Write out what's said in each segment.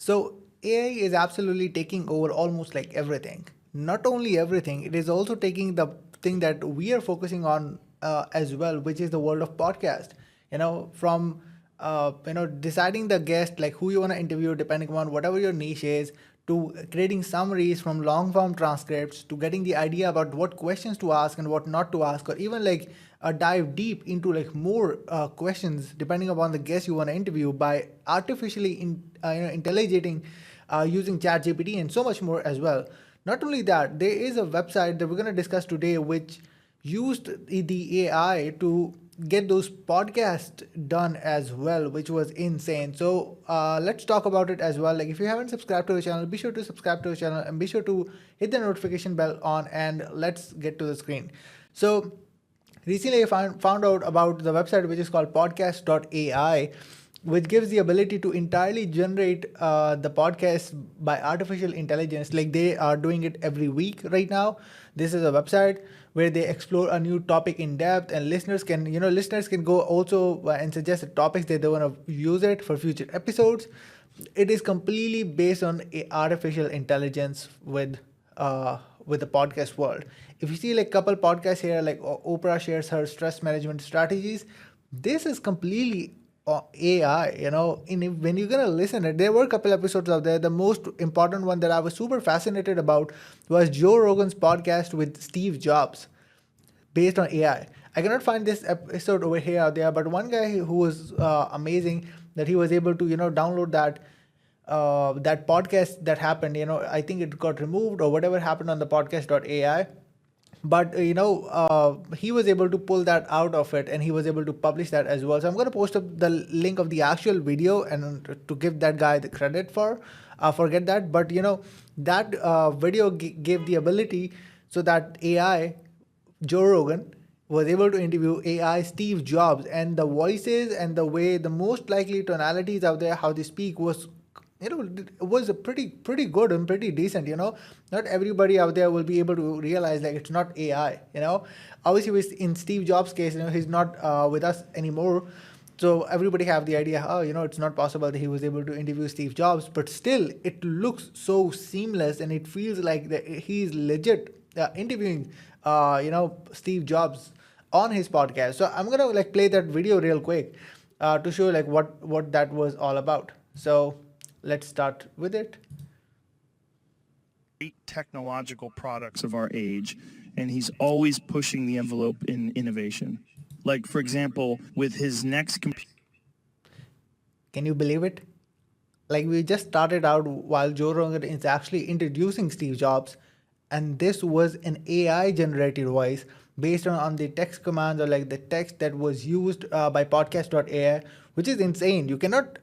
So AI is absolutely taking over almost like everything. Not only everything, it is also taking the thing that we are focusing on as well, which is the world of podcast. From deciding the guest, like who you want to interview, depending on whatever your niche is, to creating summaries from long form transcripts, to getting the idea about what questions to ask and what not to ask, or even like dive deep into like more questions depending upon the guest you want to interview by artificially intelligating using ChatGPT and so much more as well. Not only that, there is a website that we're going to discuss today which used the AI to get those podcasts done as well, which was insane. So let's talk about it as well. Like if you haven't subscribed to the channel, be sure to subscribe to the channel and be sure to hit the notification bell on, and let's get to the screen. So recently, I found out about the website which is called Podcast.ai, which gives the ability to entirely generate the podcast by artificial intelligence. Like they are doing it every week right now. This is a website where they explore a new topic in depth, and listeners can go also and suggest the topics that they want to use it for future episodes. It is completely based on artificial intelligence with the podcast world. If you see like couple podcasts here, like Oprah shares her stress management strategies, this is completely AI. When you're gonna listen it, there were a couple episodes out there. The most important one that I was super fascinated about was Joe Rogan's podcast with Steve Jobs, based on AI. I cannot find this episode over here out there, but one guy who was amazing, that he was able to download that podcast that happened. I think it got removed or whatever happened on the podcast.ai. But he was able to pull that out of it, and he was able to publish that as well. So I'm going to post up the link of the actual video and to give that guy the credit for forget that. But that video gave the ability so that AI Joe Rogan was able to interview AI Steve Jobs, and the voices and the way, the most likely tonalities out there, how they speak was, it was a pretty good and pretty decent. Not everybody out there will be able to realize like it's not AI. Obviously in Steve Jobs' case, he's not with us anymore. So everybody have the idea, it's not possible that he was able to interview Steve Jobs, but still it looks so seamless and it feels like that he's legit interviewing, Steve Jobs on his podcast. So I'm gonna like play that video real quick to show like what that was all about. So let's start with it. Technological products of our age, and he's always pushing the envelope in innovation. Like, for example, with his next computer. Can you believe it? Like we just started out while Joe Rogan is actually introducing Steve Jobs, and this was an AI generated voice based on the text commands or like the text that was used by podcast.ai, which is insane. You cannot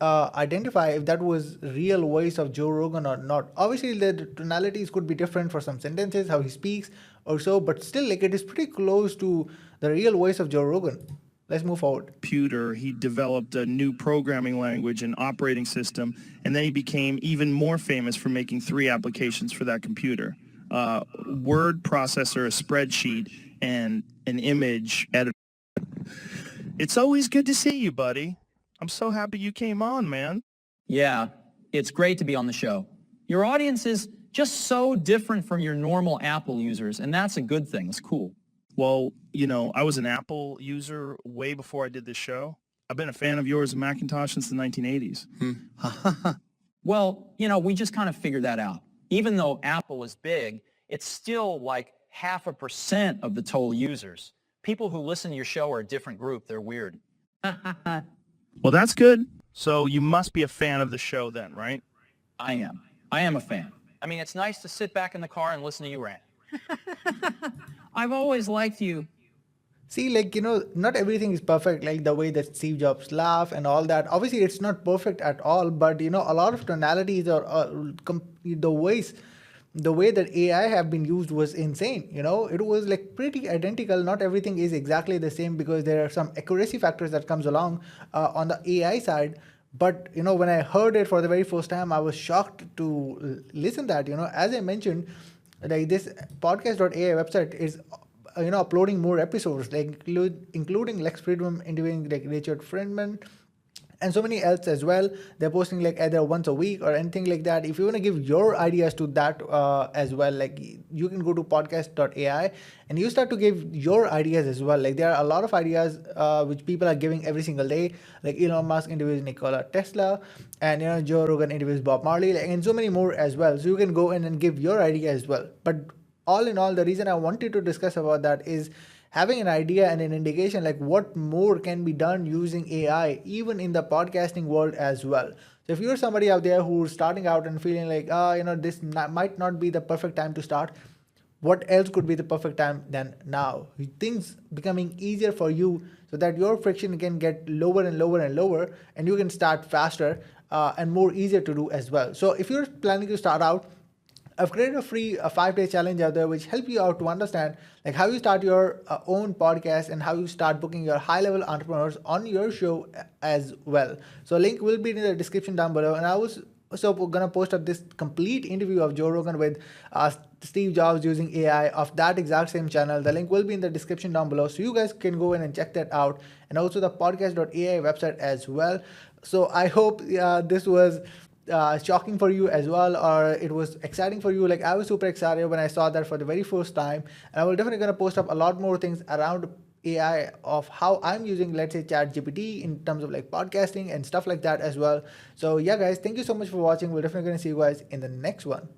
identify if that was real voice of Joe Rogan or not. Obviously the tonalities could be different for some sentences, how he speaks or so, but still like it is pretty close to the real voice of Joe Rogan. Let's move forward. Computer, he developed a new programming language and operating system, and then he became even more famous for making 3 applications for that computer. Word processor, a spreadsheet, and an image editor. It's always good to see you, buddy. I'm so happy you came on, man. Yeah, it's great to be on the show. Your audience is just so different from your normal Apple users, and that's a good thing. It's cool. Well, I was an Apple user way before I did this show. I've been a fan of yours and Macintosh since the 1980s. Well, we just kind of figured that out. Even though Apple is big, it's still like 0.5% of the total users. People who listen to your show are a different group. They're weird. Well, that's good. So you must be a fan of the show then, right? I am. I am a fan. I mean, it's nice to sit back in the car and listen to you rant. I've always liked you. See, like, not everything is perfect, like the way that Steve Jobs laugh and all that. Obviously, it's not perfect at all, but, a lot of tonalities or the way that AI have been used was insane. It was like pretty identical. Not everything is exactly the same because there are some accuracy factors that comes along on the AI side. But, when I heard it for the very first time, I was shocked to listen that, as I mentioned, like this podcast.ai website is uploading more episodes, like including Lex Friedman interviewing like Richard Friedman, and so many else as well. They're posting like either once a week or anything like that. If you want to give your ideas to that as well, like you can go to podcast.ai and you start to give your ideas as well. Like there are a lot of ideas which people are giving every single day. Like Elon Musk interviews Nikola Tesla, and Joe Rogan interviews Bob Marley, like, and so many more as well. So you can go in and give your idea as well. But all in all, the reason I wanted to discuss about that is having an idea and an indication like what more can be done using AI, even in the podcasting world as well. So if you're somebody out there who's starting out and feeling like, this might not be the perfect time to start, what else could be the perfect time than now? Things becoming easier for you so that your friction can get lower and lower and lower, and you can start faster and more easier to do as well. So if you're planning to start out, I've created a free 5-day challenge out there which help you out to understand like how you start your own podcast and how you start booking your high-level entrepreneurs on your show as well. So link will be in the description down below, and I was also gonna post up this complete interview of Joe Rogan with Steve Jobs using AI of that exact same channel. The link will be in the description down below, so you guys can go in and check that out, and also the podcast.ai website as well. So I hope this was shocking for you as well, or it was exciting for you. Like I was super excited when I saw that for the very first time, and I will definitely gonna post up a lot more things around AI of how I'm using, let's say, ChatGPT in terms of like podcasting and stuff like that as well. So yeah, guys, thank you so much for watching. We're definitely gonna see you guys in the next one.